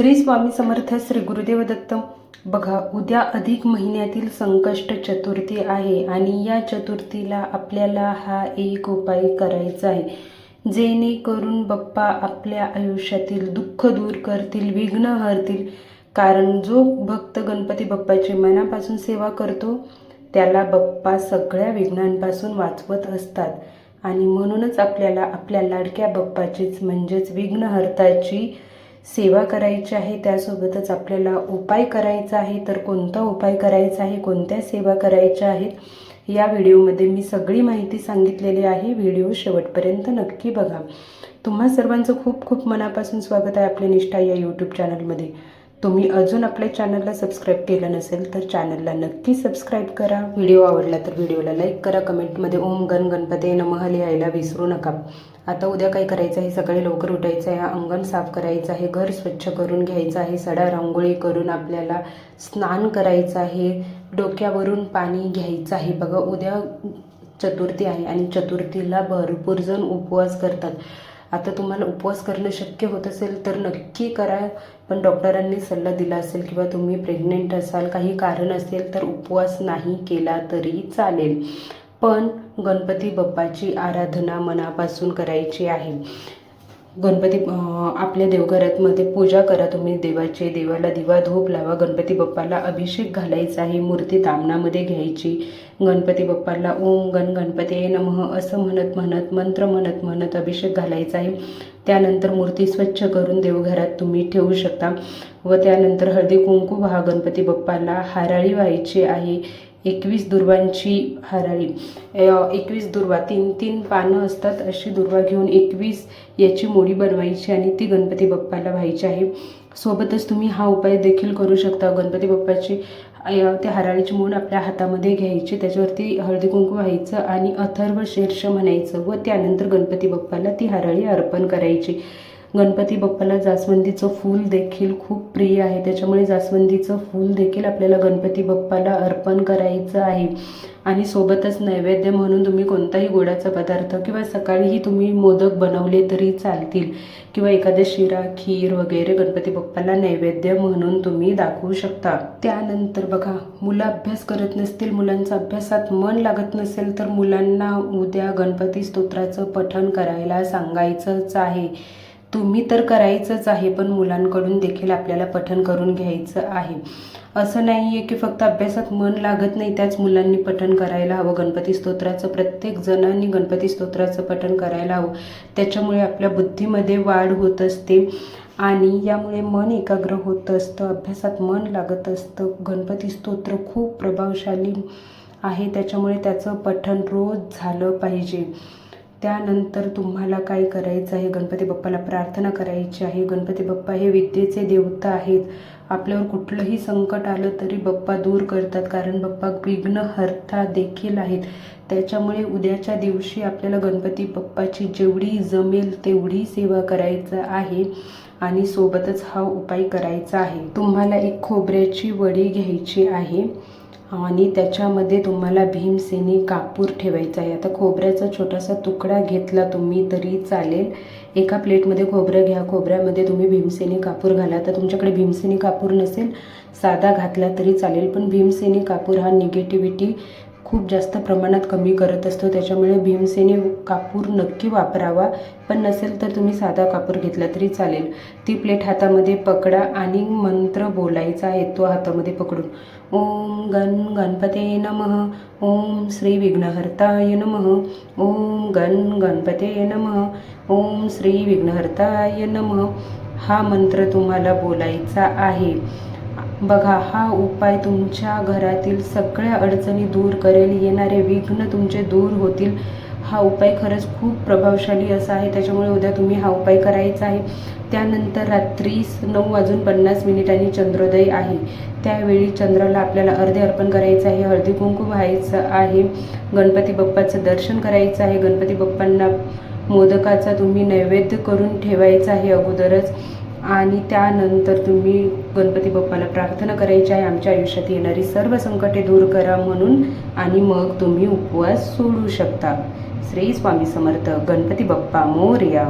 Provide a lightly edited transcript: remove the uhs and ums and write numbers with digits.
श्री स्वामी समर्थ, श्री गुरुदेव दत्त. बघा, उद्या अधिक महिन्यातील संकष्ट चतुर्थी आहे आणि या चतुर्थीला आपल्याला हा एक उपाय करायचा आहे, जेणेकरून बाप्पा आपल्या आयुष्यातील दुःख दूर करतील, विघ्न हरतील. कारण जो भक्त गणपती बाप्पाची मनापासून सेवा करतो त्याला बाप्पा सगळ्या विघ्नांपासून वाचवत असतात. आणि म्हणूनच आपल्याला आपल्या लाडक्या बाप्पाचीच म्हणजेच विघ्नहर्ताची सेवा करायची आहे. त्यासोबतच आपल्याला उपाय करायचा आहे. तर कोणता उपाय करायचा आहे, कोणत्या सेवा करायच्या आहेत, या व्हिडिओमध्ये मी सगळी माहिती सांगितलेली आहे. व्हिडिओ शेवटपर्यंत नक्की बघा. तुम्हा सर्वांचं खूप खूप मनापासून स्वागत आहे आपल्या निष्ठा या यूट्यूब चॅनलमध्ये. तुम्ही अजून आपल्या चॅनलला सबस्क्राईब केलं नसेल तर चॅनलला नक्की सबस्क्राईब करा. व्हिडिओ आवडला तर व्हिडिओला लाईक करा. कमेंटमध्ये ओम गण गणपते नमः लिहायला विसरू नका. आता उद्या काय करायचं आहे, सकाळी लवकर उठायचं आहे, अंगण साफ करायचं आहे, घर स्वच्छ करून घ्यायचं आहे, सडा रांगोळी करून आपल्याला स्नान करायचं आहे, डोक्यावरून पाणी घ्यायचं आहे. बघा, उद्या चतुर्थी आहे आणि चतुर्थीला भरपूर जण उपवास करतात. आता तुम्हाला उपवास करणं शक्य होत असेल तर नक्की करा, पण डॉक्टरांनी सल्ला दिला असेल किंवा तुम्ही प्रेग्नेंट असाल, काही कारण असेल तर उपवास नाही केला तरी चालेल. पण गणपती बाप्पाची आराधना मनापासून करायची आहे. गणपती आपल्या देवघरामध्ये पूजा करा तुम्ही देवाची, देवाला दिवा धूप लावा, गणपती बाप्पाला अभिषेक घालायचा आहे, मूर्ती तामणामध्ये घ्यायची, गणपती बाप्पाला ओम गण गणपते नमः असं म्हणत मंत्र म्हणत अभिषेक घालायचा आहे. त्यानंतर मूर्ती स्वच्छ करून देवघरात तुम्ही ठेवू शकता व त्यानंतर हळदी कुंकू व्हा. गणपती बाप्पाला हाराळी व्हायची आहे. 21 दुर्वांची हाराळी, 21 दुर्वा, 3 पानं असतात, अशी दुर्वा घेऊन 21 याची मोडी बनवायची आणि ती गणपती बाप्पाला व्हायची आहे. सोबतच तुम्ही हा उपाय देखील करू शकता. गणपती बाप्पाची त्या हाराळीची मूठ आपल्या हातामध्ये घ्यायची, त्याच्यावरती हळदी कुंकू व्हायचं आणि अथर्व शीर्ष म्हणायचं व त्यानंतर गणपती बाप्पाला ती हाराळी अर्पण करायची. गणपती बाप्पाला जास्वंदीचं फूल देखील खूप प्रिय आहे, त्याच्यामुळे जास्वंदीचं फूल देखील आपल्याला गणपती बाप्पाला अर्पण करायचं आहे. आणि सोबतच नैवेद्य म्हणून तुम्ही कोणताही गोडाचा पदार्थ किंवा सकाळीही तुम्ही मोदक बनवले तरी चालतील किंवा एखाद्या शिरा, खीर वगैरे गणपती बाप्पाला नैवेद्य म्हणून तुम्ही दाखवू शकता. त्यानंतर बघा, मुलं अभ्यास करत नसतील, मुलांचं अभ्यासात मन लागत नसेल तर मुलांना उद्या गणपती स्तोत्राचं पठण करायला सांगायचंच आहे. तुम्ही तर करायचंच आहे, पण मुलांकडून देखील आपल्याला पठण करून घ्यायचं आहे. असं नाही आहे की फक्त अभ्यासात मन लागत नाही त्याच मुलांनी पठण करायला हवं. गणपती स्तोत्राचं प्रत्येक जणांनी गणपती स्तोत्राचं पठण करायला हवं. त्याच्यामुळे आपल्या बुद्धीमध्ये वाढ होत असते आणि यामुळे मन एकाग्र होत असतं, अभ्यासात मन लागत असतं. गणपती स्तोत्र खूप प्रभावशाली आहे, त्याच्यामुळे त्याचं पठण रोज झालं पाहिजे. त्यानंतर तुम्हाला काय करायचं आहे, गणपती बाप्पाला प्रार्थना करायची आहे. गणपती बाप्पा हे विद्येचे देवता आहेत. आपल्यावर कुठलंही संकट आलं तरी बाप्पा दूर करतात, कारण बाप्पा विघ्नहर्ता देखील आहेत. त्याच्यामुळे उद्याच्या दिवशी आपल्याला गणपती बाप्पाची जेवढी जमेल तेवढी सेवा करायचं आहे आणि सोबतच हा उपाय करायचा आहे. तुम्हाला एक खोबऱ्याची वडी घ्यायची आहे आणि त्याच्यामध्ये तुम्हाला भीमसेनी कापूर ठेवायचा आहे. आता खोबऱ्याचा छोटासा तुकडा घेतला तुम्ही तरी चालेल. एका प्लेटमध्ये खोबरं घ्या, खोबऱ्यामध्ये तुम्ही भीमसेनी कापूर घाला. तर तुमच्याकडे भीमसेनी कापूर नसेल, साधा घातला तरी चालेल, पण भीमसेनी कापूर हा निगेटिव्हिटी खूप जास्त प्रमाणात कमी करत असतो, त्याच्यामुळे भीमसेनी कापूर नक्की वापरावा. पण नसेल तर तुम्ही साधा कापूर घेतला तरी चालेल. ती प्लेट हातामध्ये पकडा आणि मंत्र बोलायचा आहे तो हातामध्ये पकडून. ओम गण गणपते नमः, ओम श्री विघ्नहर्ताय नमः, ओम गण गणपते नमः, ओम श्री विघ्नहर्ताय नमः. हा मंत्र तुम्हाला बोलायचा आहे. बघा, हा उपाय तुमच्या घरातील सगळ्या अडचणी दूर करेल, येणारे विघ्न तुमचे दूर होतील. हा उपाय खरंच खूप प्रभावशाली असा आहे, त्याच्यामुळे उद्या तुम्ही हा उपाय करायचा आहे. त्यानंतर रात्री 9:50 चंद्रोदय आहे, त्यावेळी चंद्राला आपल्याला अर्धे अर्पण करायचं आहे, हळदी कुंकू व्हायचं आहे, गणपती बाप्पाचं दर्शन करायचं आहे. गणपती बाप्पांना मोदकाचा तुम्ही नैवेद्य करून ठेवायचा आहे अगोदरच आणि त्यानंतर तुम्ही गणपती बाप्पाला प्रार्थना करायची आहे, आमच्या आयुष्यात येणारी सर्व संकटे दूर करा म्हणून, आणि मग तुम्ही उपवास सोडू शकता. श्री स्वामी समर्थ. गणपती बाप्पा मोरया.